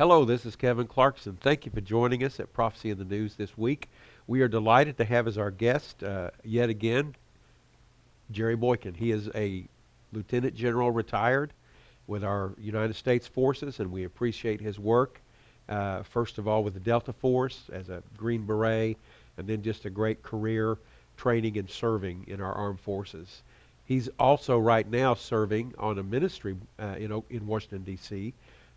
Hello, this is Kevin Clarkson. Thank you for joining us at Prophecy in the News this week. We are delighted to have as our guest, yet again, Jerry Boykin. He is a Lieutenant General retired with our United States Forces, and we appreciate his work. First of all, with the Delta Force as a Green Beret, and then just a great career training and serving in our armed forces. He's also right now serving on a ministry in Washington, D.C.,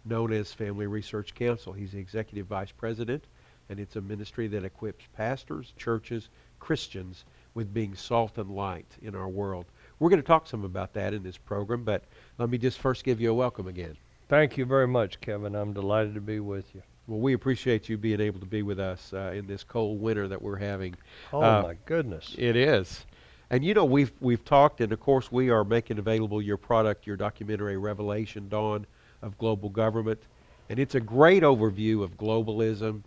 known as Family Research Council. He's the executive vice president, and it's a ministry that equips pastors, churches, Christians with being salt and light in our world. We're going to talk some about that in this program, but let me just first give you a welcome again. Thank you very much, Kevin. I'm delighted to be with you. Well, we appreciate you being able to be with us in this cold winter that we're having. Oh, my goodness. It is. And you know, we've talked, and of course we are making available your product, your documentary, Revelation Dawn of Global Government. And it's a great overview of globalism.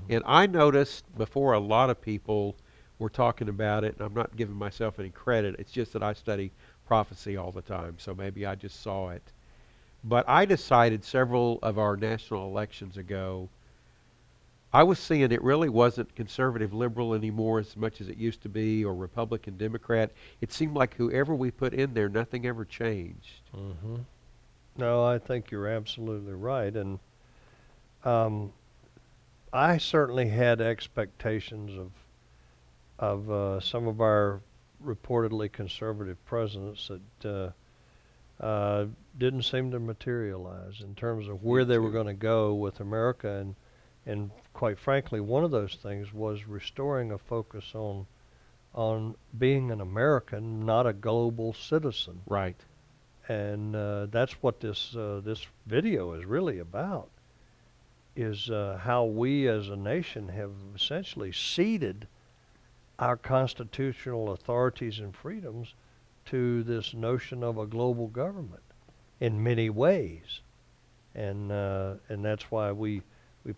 And I noticed before a lot of people were talking about it, and I'm not giving myself any credit, it's just that I study prophecy all the time, so maybe I just saw it. But I decided several of our national elections ago, I was seeing it really wasn't conservative liberal anymore as much as it used to be, or Republican Democrat. It seemed like whoever we put in there, nothing ever changed. No, I think you're absolutely right. And I certainly had expectations of some of our reportedly conservative presidents that didn't seem to materialize in terms of where they were going to go with America. And quite frankly, one of those things was restoring a focus on being an American, not a global citizen. Right. And that's what this video is really about, is how we as a nation have essentially ceded our constitutional authorities and freedoms to this notion of a global government in many ways. And that's why we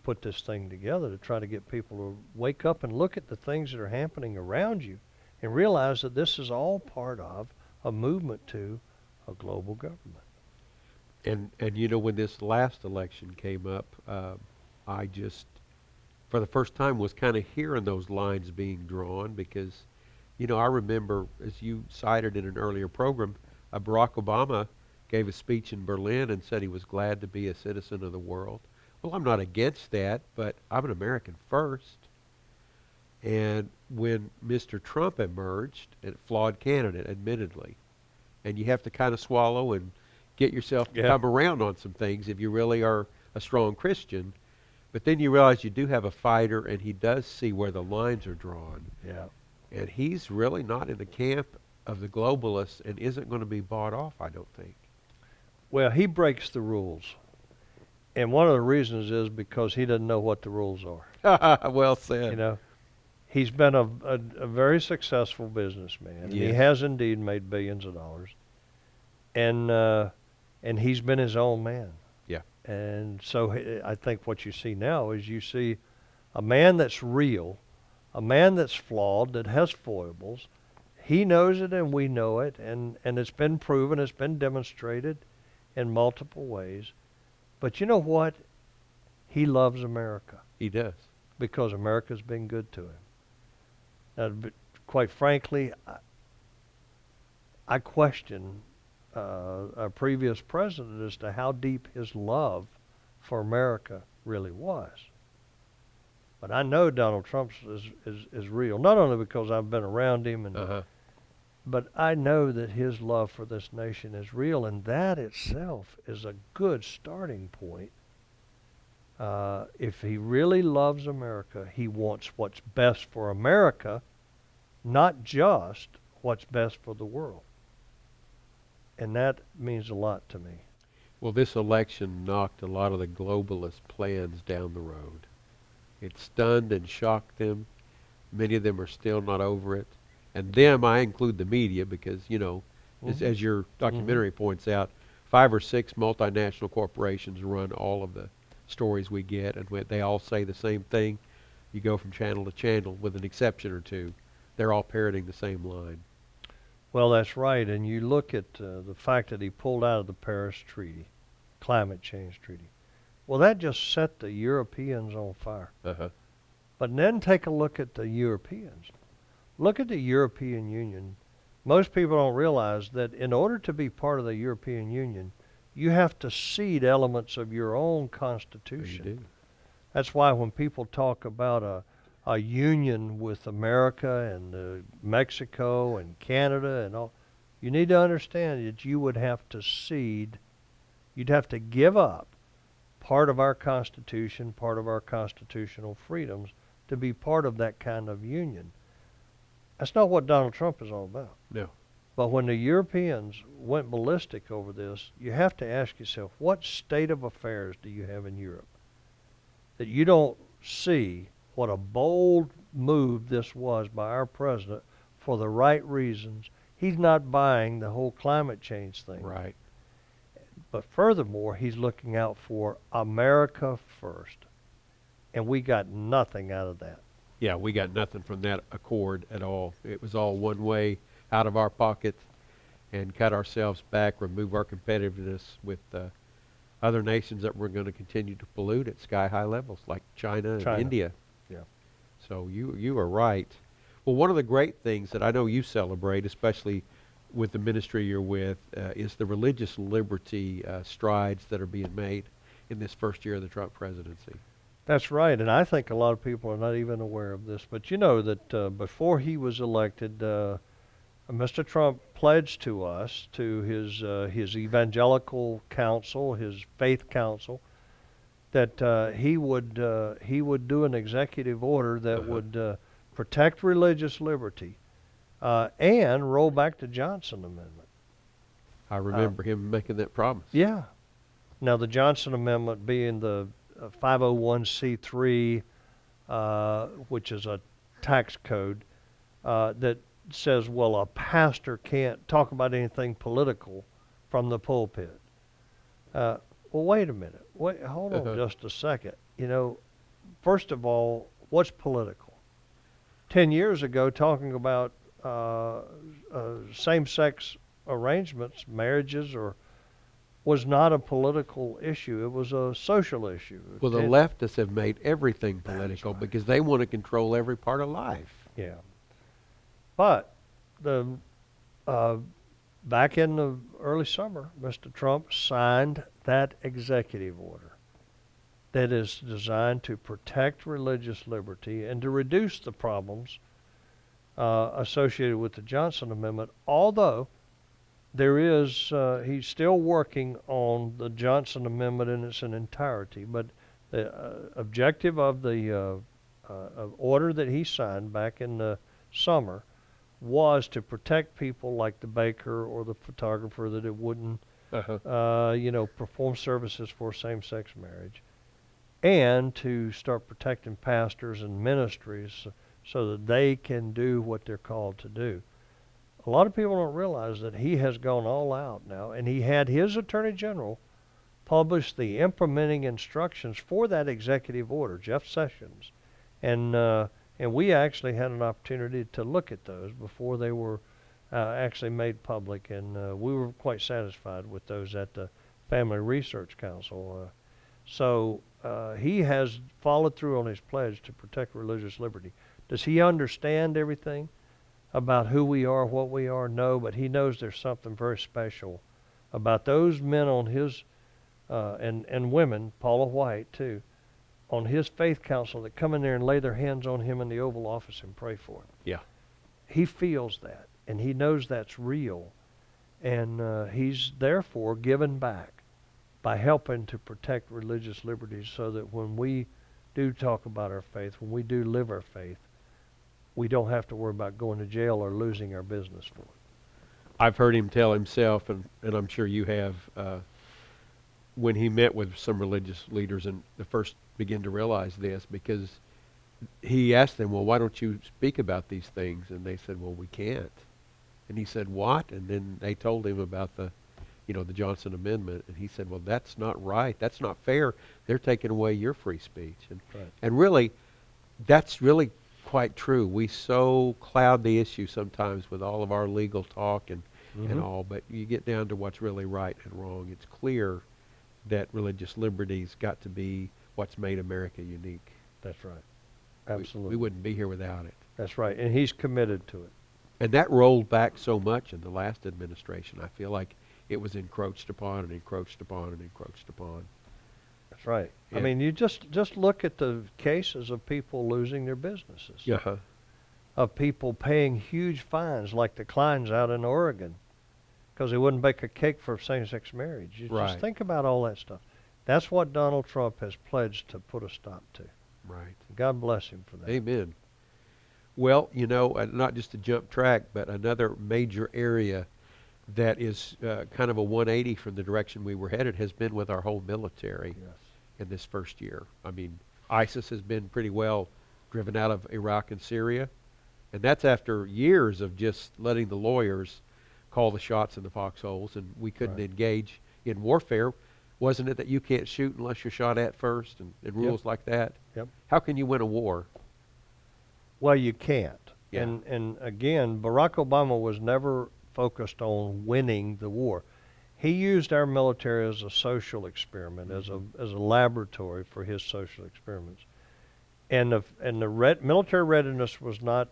put this thing together, to try to get people to wake up and look at the things that are happening around you and realize that this is all part of a movement to a global government. And you know, when this last election came up, I just, for the first time, was kind of hearing those lines being drawn because, you know, I remember, as you cited in an earlier program, Barack Obama gave a speech in Berlin and said he was glad to be a citizen of the world. Well, I'm not against that, but I'm an American first. And when Mr. Trump emerged, a flawed candidate, admittedly, and you have to kind of swallow and get yourself to come around on some things if you really are a strong Christian. But then you realize you do have a fighter, and he does see where the lines are drawn. Yeah. And he's really not in the camp of the globalists and isn't going to be bought off, I don't think. Well, he breaks the rules. And one of the reasons is because he doesn't know what the rules are. Well said. You know, he's been a very successful businessman. Yes. He has indeed made billions of dollars. And he's been his own man. Yeah. And so I think what you see now is you see a man that's real, a man that's flawed, that has foibles. He knows it and we know it, and it's been proven, it's been demonstrated in multiple ways. But you know what? He loves America. He does. Because America's been good to him. Now, quite frankly, I question a previous president as to how deep his love for America really was. But I know Donald Trump is real, not only because I've been around him, but I know that his love for this nation is real, and that itself is a good starting point. If he really loves America, he wants what's best for America, not just what's best for the world. And that means a lot to me. Well, this election knocked a lot of the globalist plans down the road. It stunned and shocked them. Many of them are still not over it. And them, I include the media because, you know, as your documentary points out, 5 or 6 multinational corporations run all of the stories we get, and they all say the same thing. You go from channel to channel with an exception or two. They're all parroting the same line. Well, that's right. And you look at the fact that he pulled out of the Paris Treaty, climate change treaty. Well, that just set the Europeans on fire. Uh-huh. But then take a look at the Europeans. Look at the European Union. Most people don't realize that in order to be part of the European Union, you have to cede elements of your own You constitution. do. That's why when people talk about a union with America and Mexico and Canada and all, you need to understand that you would have to cede, you'd have to give up part of our Constitution, part of our constitutional freedoms to be part of that kind of union. That's not what Donald Trump is all about. No. But when the Europeans went ballistic over this, you have to ask yourself, what state of affairs do you have in Europe that you don't see what a bold move this was by our president for the right reasons? He's not buying the whole climate change thing. Right. But furthermore, he's looking out for America first. And we got nothing out of that. Yeah, we got nothing from that accord at all. It was all one way out of our pockets and cut ourselves back, remove our competitiveness with other nations that were going to continue to pollute at sky-high levels, like China and India. Yeah. So you are right. Well, one of the great things that I know you celebrate, especially with the ministry you're with, is the religious liberty strides that are being made in this first year of the Trump presidency. That's right, and I think a lot of people are not even aware of this. But you know that before he was elected, Mr. Trump pledged to us, to his evangelical council, his faith council, that he would do an executive order that would protect religious liberty and roll back the Johnson Amendment. I remember him making that promise. Yeah. Now the Johnson Amendment being the 501c3, which is a tax code that says, well, a pastor can't talk about anything political from the pulpit. Well, wait a minute. Hold on just a second. You know, first of all, what's political? 10 years ago, talking about same-sex arrangements, marriages, was not a political issue. It was a social issue. Well, the leftists have made everything political because they want to control every part of life. Yeah. But back in the early summer, Mr. Trump signed that executive order that is designed to protect religious liberty and to reduce the problems associated with the Johnson Amendment, although there is, he's still working on the Johnson Amendment in its entirety, but the objective of the order that he signed back in the summer was to protect people like the baker or the photographer that it wouldn't, perform services for same-sex marriage, and to start protecting pastors and ministries so that they can do what they're called to do. A lot of people don't realize that he has gone all out now, and he had his Attorney General publish the implementing instructions for that executive order, Jeff Sessions, and we actually had an opportunity to look at those before they were actually made public, and we were quite satisfied with those at the Family Research Council. So he has followed through on his pledge to protect religious liberty. Does he understand everything about who we are, what we are? No, but he knows there's something very special about those men on his, and women, Paula White too, on his faith council that come in there and lay their hands on him in the Oval Office and pray for him. Yeah. He feels that, and he knows that's real, and he's therefore given back by helping to protect religious liberties so that when we do talk about our faith, when we do live our faith, we don't have to worry about going to jail or losing our business for it. I've heard him tell himself, and I'm sure you have, when he met with some religious leaders and the first began to realize this, because he asked them, well, why don't you speak about these things? And they said, well, we can't. And he said, what? And then they told him about the Johnson Amendment, and he said, well, that's not right. That's not fair. They're taking away your free speech. And really, that's really quite true. We so cloud the issue sometimes with all of our legal talk and all, but you get down to what's really right and wrong. It's clear that religious liberty's got to be what's made America unique. That's right. We Absolutely. wouldn't be here without it. That's right. And he's committed to it. And that rolled back so much in the last administration. I feel like it was encroached upon and encroached upon and encroached upon. That's right. I Yeah. mean, you just look at the cases of people losing their businesses. Yeah. Of people paying huge fines like the Kleins out in Oregon because they wouldn't bake a cake for same-sex marriage. You Right. just think about all that stuff. That's what Donald Trump has pledged to put a stop to. Right. God bless him for that. Amen. Well, not just to jump track, but another major area that is kind of a 180 from the direction we were headed has been with our whole military Yes. in this first year. I mean, ISIS has been pretty well driven out of Iraq and Syria, and that's after years of just letting the lawyers call the shots in the foxholes, and we couldn't Right. engage in warfare. Wasn't it that you can't shoot unless you're shot at first, and rules like that? Yep. How can you win a war? Well, you can't. Yeah. And again, Barack Obama was never focused on winning the war. He used our military as a social experiment, as a laboratory for his social experiments. And the military readiness was not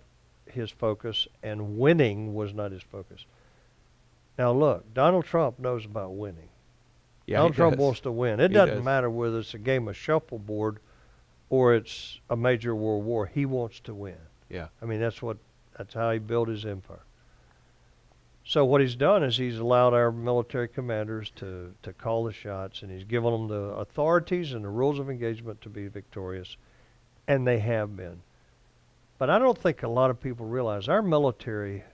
his focus, and winning was not his focus. Now look, Donald Trump knows about winning. Yeah, Donald he Trump does. wants to win. It He doesn't does. matter whether it's a game of shuffleboard or it's a major world war. He wants to win. Yeah. I mean, that's how he built his empire. So what he's done is he's allowed our military commanders to call the shots, and he's given them the authorities and the rules of engagement to be victorious, and they have been. But I don't think a lot of people realize our military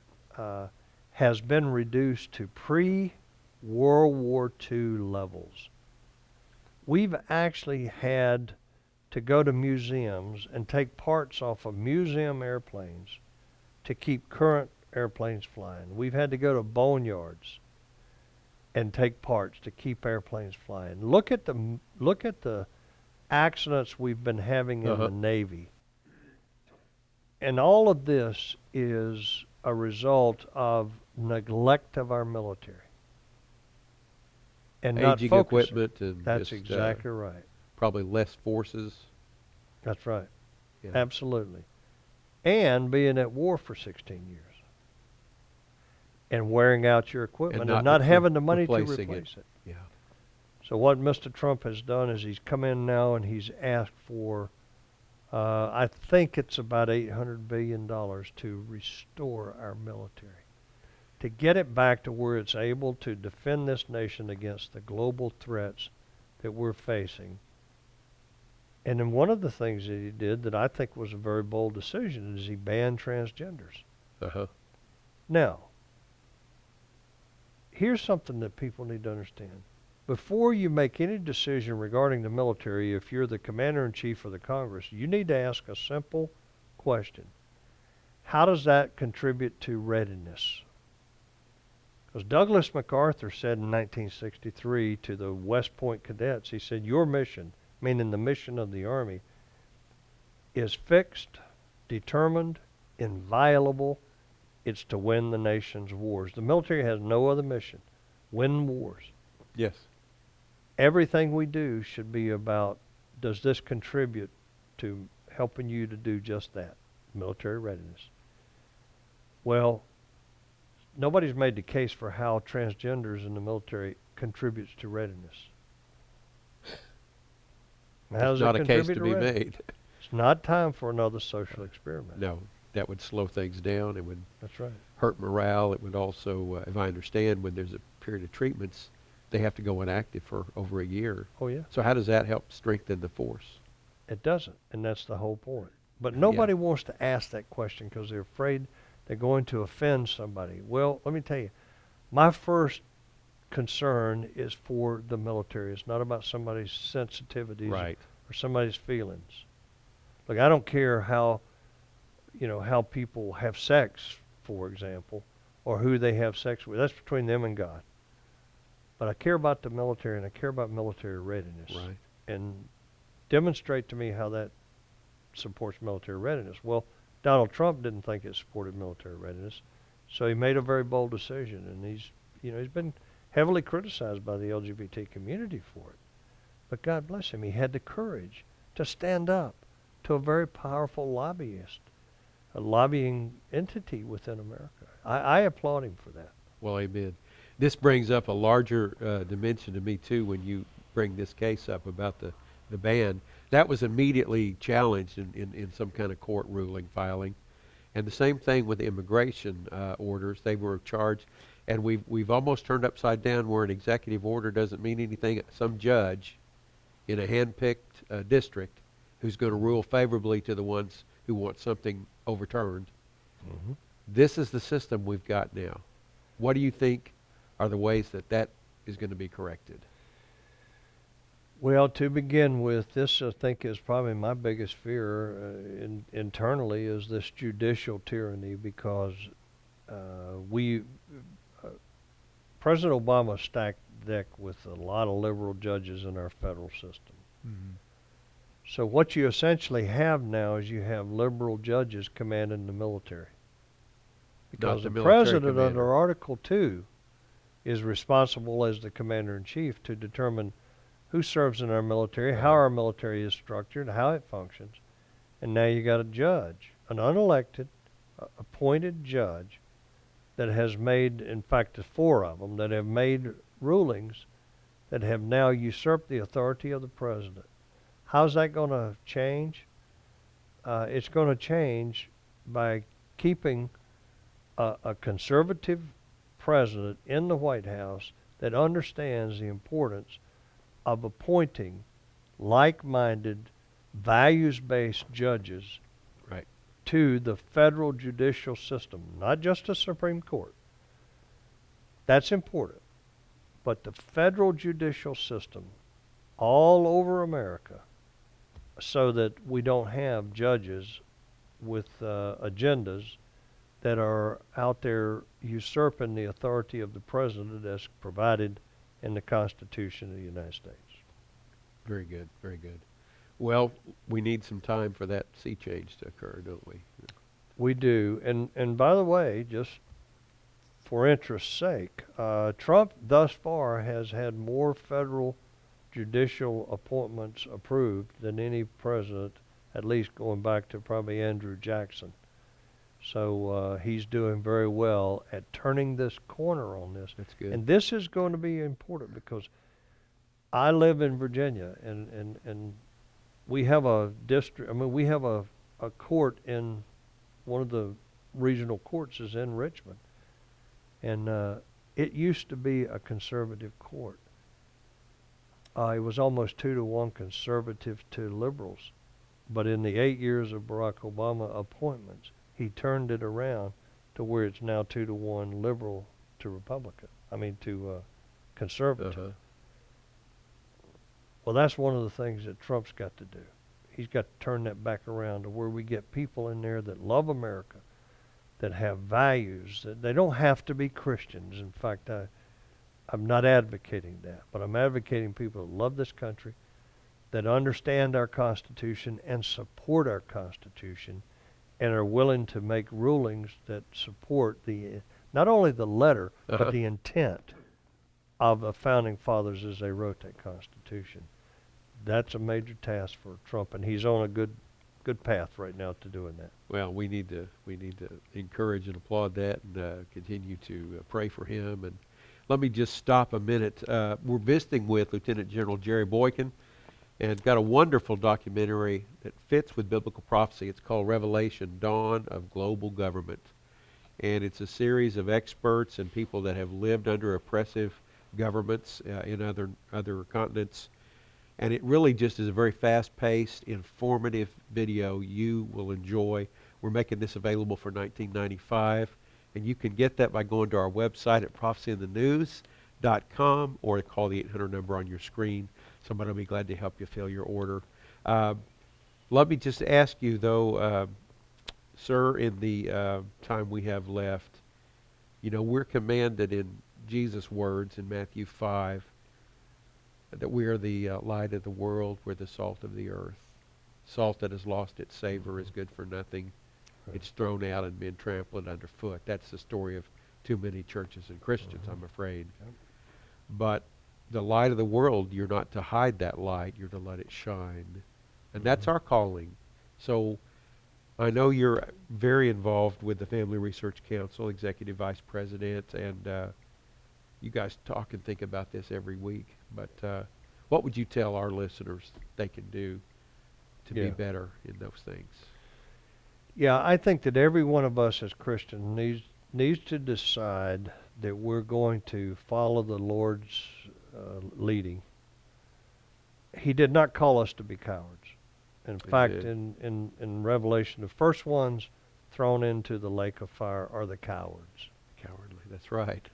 has been reduced to pre-World War II levels. We've actually had to go to museums and take parts off of museum airplanes to keep current airplanes flying. We've had to go to boneyards and take parts to keep airplanes flying. Look at the accidents we've been having in the Navy. And all of this is a result of neglect of our military. And not Aging focusing. equipment and That's just, exactly right. probably less forces. That's right. Yeah. Absolutely. And being at war for 16 years. And wearing out your equipment and not having the money to replacing replace it. Yeah. So what Mr. Trump has done is he's come in now and he's asked for, I think it's about $800 billion to restore our military, to get it back to where it's able to defend this nation against the global threats that we're facing. And then one of the things that he did that I think was a very bold decision is he banned transgenders. Uh-huh. Now, here's something that people need to understand. Before you make any decision regarding the military, if you're the commander-in-chief of the Congress, you need to ask a simple question. How does that contribute to readiness? Because Douglas MacArthur said in 1963 to the West Point cadets, he said, your mission, meaning the mission of the Army, is fixed, determined, inviolable. It's to win the nation's wars. The military has no other mission. Win wars. Yes. Everything we do should be about, does this contribute to helping you to do just that? Military readiness. Well, nobody's made the case for how transgenders in the military contributes to readiness. How does It's not it a case contribute to be readiness? made. It's not time for another social experiment. No, that would slow things down. It would That's right. hurt morale. It would also, if I understand, when there's a period of treatments, they have to go inactive for over a year. Oh, yeah. So how does that help strengthen the force? It doesn't, and that's the whole point. But nobody wants to ask that question because they're afraid they're going to offend somebody. Well, let me tell you, my first concern is for the military. It's not about somebody's sensitivities Right. or somebody's feelings. Look, I don't care how people have sex, for example, or who they have sex with. That's between them and God. But I care about the military, and I care about military readiness. Right. And demonstrate to me how that supports military readiness. Well, Donald Trump didn't think it supported military readiness, so he made a very bold decision, and he's been heavily criticized by the LGBT community for it. But God bless him, he had the courage to stand up to a very powerful lobbyist, a lobbying entity within America. I applaud him for that. Well, amen. This brings up a larger dimension to me, too, when you bring this case up about the ban. That was immediately challenged in some kind of court ruling filing. And the same thing with immigration orders. They were charged, and we've almost turned upside down where an executive order doesn't mean anything. Some judge in a hand-picked district who's going to rule favorably to the ones who want something overturned. Mm-hmm. This is the system we've got now. What do you think are the ways that is going to be corrected? Well, to begin with, this I think is probably my biggest fear internally is this judicial tyranny because we President Obama stacked deck with a lot of liberal judges in our federal system. Mm-hmm. So what you essentially have now is you have liberal judges commanding the military. Because the president commander. under Article 2 is responsible as the commander-in-chief to determine who serves in our military, how our military is structured, how it functions. And now you got a judge, an unelected, appointed judge that has made, in fact, there's 4 of them, that have made rulings that have now usurped the authority of the president. How's that going to change? It's going to change by keeping a conservative president in the White House that understands the importance of appointing like-minded, values-based judges Right. to the federal judicial system, not just the Supreme Court. That's important. But the federal judicial system all over America, so that we don't have judges with agendas that are out there usurping the authority of the president as provided in the Constitution of the United States. Very good, very good. Well, we need some time for that sea change to occur, don't we? We do. And by the way, just for interest's sake, Trump thus far has had more federal judicial appointments approved than any president, at least going back to probably Andrew Jackson. So he's doing very well at turning this corner on this. That's good. And this is going to be important because I live in Virginia, and we have a district. I mean, we have a court in one of the regional courts is in Richmond, and it used to be a conservative court. It was almost 2-to-1 conservative to liberals, but in the 8 years of Barack Obama appointments, he turned it around to where it's now 2-to-1 liberal to Republican. I mean to conservative. Uh-huh. Well, that's one of the things that Trump's got to do. He's got to turn that back around to where we get people in there that love America, that have values. That they don't have to be Christians. In fact, I'm not advocating that, but I'm advocating people that love this country, that understand our Constitution and support our Constitution, and are willing to make rulings that support not only the letter, but the intent of the Founding Fathers as they wrote that Constitution. That's a major task for Trump, and he's on a good path right now to doing that. Well, we need to encourage and applaud that, and continue to pray for him. And let me just stop a minute. We're visiting with Lieutenant General Jerry Boykin, and got a wonderful documentary that fits with biblical prophecy. It's called Revelation: Dawn of Global Government, and it's a series of experts and people that have lived under oppressive governments in other continents. And it really just is a very fast-paced, informative video you will enjoy. We're making this available for $19.95, and you can get that by going to our website at prophecyinthenews.com or call the 800 number on your screen. Somebody will be glad to help you fill your order. Let me just ask you, though, sir, in the time we have left, we're commanded in Jesus' words in Matthew 5 that we are the light of the world, we're the salt of the earth. Salt that has lost its savor is good for nothing. It's thrown out and been trampled underfoot. That's the story of too many churches and Christians, I'm afraid. But the light of the world, you're not to hide that light, you're to let it shine. And that's our calling. So I know you're very involved with the Family Research Council, Executive Vice President, and you guys talk and think about this every week. But what would you tell our listeners they can do to be Yeah. better in those things? Yeah, I think that every one of us as Christians needs to decide that we're going to follow the Lord's leading. He did not call us to be cowards. In fact, in Revelation, the first ones thrown into the lake of fire are the cowards. Cowardly, that's right.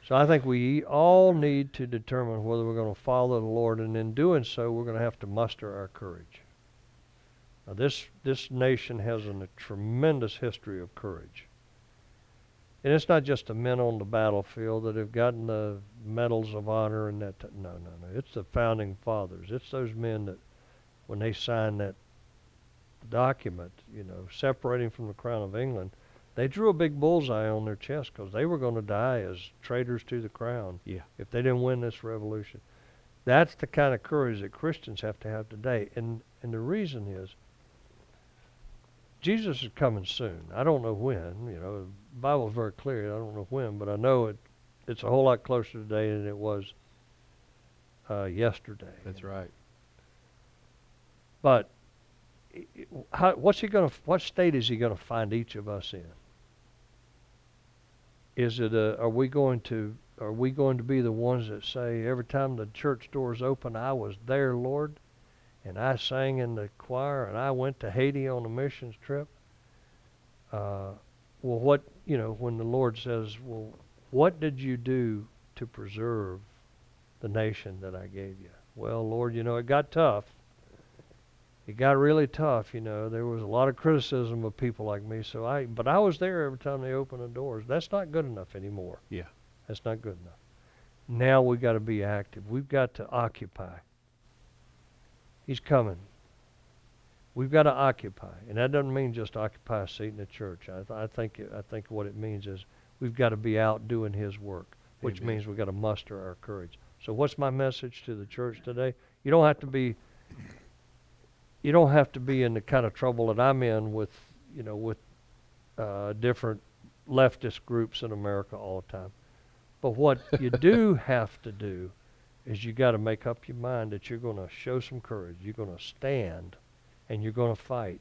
So I think we all need to determine whether we're going to follow the Lord, and in doing so, we're going to have to muster our courage. Now, this nation has a tremendous history of courage. And it's not just the men on the battlefield that have gotten the medals of honor and that. No. It's the founding fathers. It's those men that, when they signed that document, separating from the crown of England, they drew a big bullseye on their chest because they were going to die as traitors to the crown if they didn't win this revolution. That's the kind of courage that Christians have to have today. And the reason is, Jesus is coming soon. I don't know when. The Bible's very clear. I don't know when, but I know it's a whole lot closer today than it was yesterday. That's right. But what state is he going to find each of us in? Is it are we going to be the ones that say every time the church doors open, I was there, Lord, and I sang in the choir, and I went to Haiti on a missions trip? When the Lord says, well, what did you do to preserve the nation that I gave you? Well, Lord, it got tough. It got really tough, There was a lot of criticism of people like me, but I was there every time they opened the doors. That's not good enough anymore. Yeah. That's not good enough. Now we've got to be active. We've got to occupy. He's coming. We've got to occupy, and that doesn't mean just occupy a seat in the church. I think what it means is we've got to be out doing His work, which means we've got to muster our courage. So, what's my message to the church today? You don't have to be in the kind of trouble that I'm in with different leftist groups in America all the time. But what you do have to do is you got to make up your mind that you're going to show some courage. You're going to stand, and you're going to fight.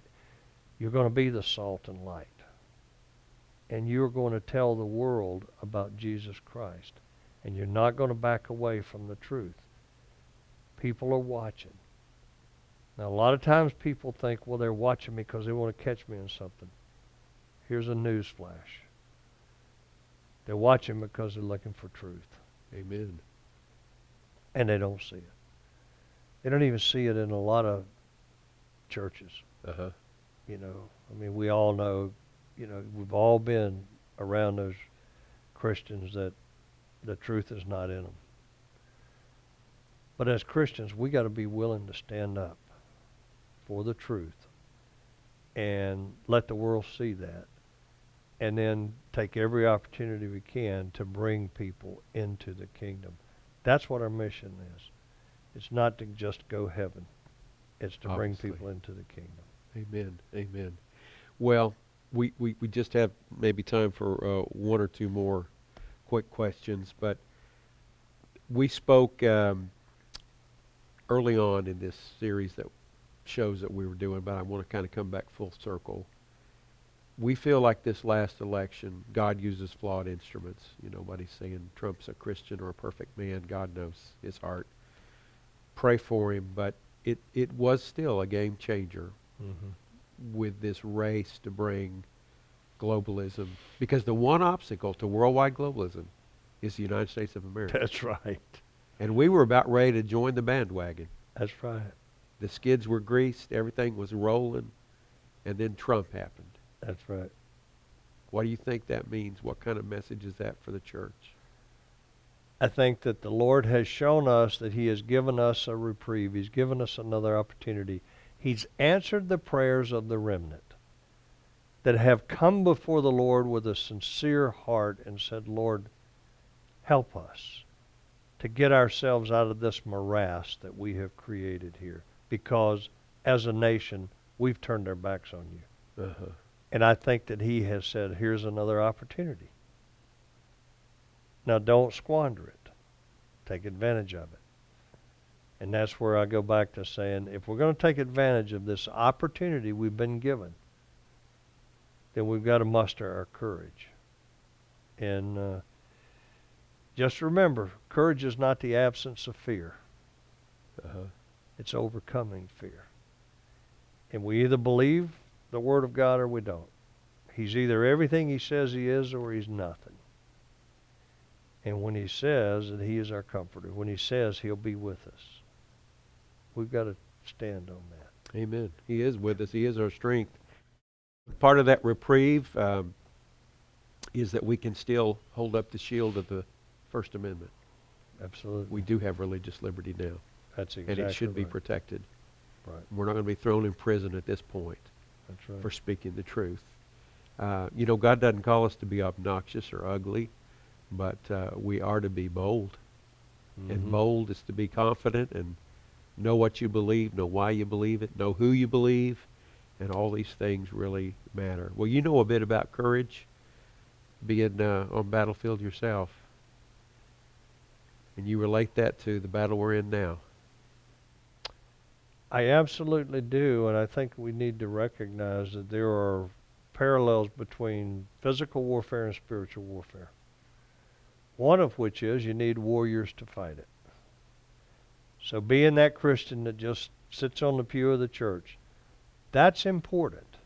You're going to be the salt and light. And you're going to tell the world about Jesus Christ. And you're not going to back away from the truth. People are watching. Now, a lot of times people think, well, they're watching me because they want to catch me in something. Here's a news flash. They're watching because they're looking for truth. Amen. And they don't see it. They don't even see it in a lot of churches. Uh-huh. We all know, we've all been around those Christians that the truth is not in them. But as Christians, we got to be willing to stand up for the truth and let the world see that, and then take every opportunity we can to bring people into the kingdom. That's what our mission is. It's not to just go heaven. It's to bring people into the kingdom. Amen. Amen. Well, we just have maybe time for one or two more quick questions, but we spoke early on in this series that shows that we were doing, but I want to kind of come back full circle. We feel like this last election, God uses flawed instruments. Nobody's saying Trump's a Christian or a perfect man. God knows his heart. Pray for him, but it was still a game changer with this race to bring globalism, because the one obstacle to worldwide globalism is the United States of America. That's right. And we were about ready to join the bandwagon. That's right. The skids were greased, everything was rolling, and then Trump happened. That's right. What do you think that means? What kind of message is that for the church? I think that the Lord has shown us that He has given us a reprieve. He's given us another opportunity. He's answered the prayers of the remnant that have come before the Lord with a sincere heart and said, Lord, help us. to get ourselves out of this morass that we have created here. Because as a nation, we've turned our backs on you. Uh-huh. And I think that he has said, here's another opportunity. Now don't squander it. Take advantage of it. And that's where I go back to saying, if we're going to take advantage of this opportunity we've been given, then we've got to muster our courage. And just remember, courage is not the absence of fear. Uh-huh. It's overcoming fear. And we either believe the Word of God or we don't. He's either everything He says He is or He's nothing. And when He says that He is our comforter, when He says He'll be with us, we've got to stand on that. Amen. He is with us. He is our strength. Part of that reprieve is that we can still hold up the shield of the First Amendment. Absolutely. We do have religious liberty now, That's exactly and it should be right. protected. Right. We're not going to be thrown in prison at this point That's right. for speaking the truth. God doesn't call us to be obnoxious or ugly, but we are to be bold. And bold is to be confident and know what you believe, know why you believe it, know who you believe, and all these things really matter. Well, you know a bit about courage, being on battlefield yourself. And you relate that to the battle we're in now. I absolutely do, and I think we need to recognize that there are parallels between physical warfare and spiritual warfare. One of which is you need warriors to fight it. So being that Christian that just sits on the pew of the church, that's important.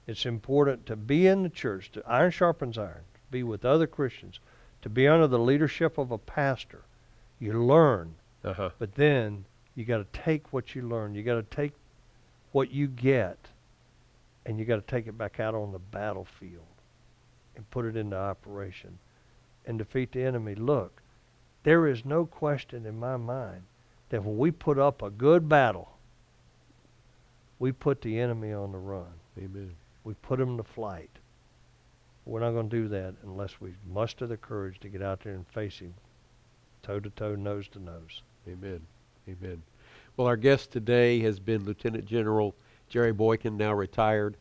It's important to be in the church, to iron sharpens iron, to be with other Christians, to be under the leadership of a pastor. You learn, Uh-huh. but then you got to take what you learn. You got to take what you get, and you got to take it back out on the battlefield and put it into operation and defeat the enemy. Look, there is no question in my mind that when we put up a good battle, we put the enemy on the run. Amen. We put him to flight. We're not going to do that unless we muster the courage to get out there and face him toe to toe, nose to nose. Amen. Amen. Well, our guest today has been Lieutenant General Jerry Boykin, now retired.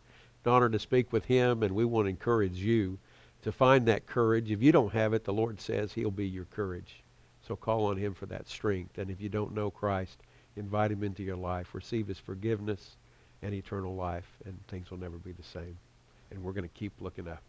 An honor to speak with him, and we want to encourage you to find that courage. If you don't have it, the Lord says He'll be your courage. So call on Him for that strength. And if you don't know Christ, invite Him into your life. Receive His forgiveness and eternal life, and things will never be the same. And we're going to keep looking up.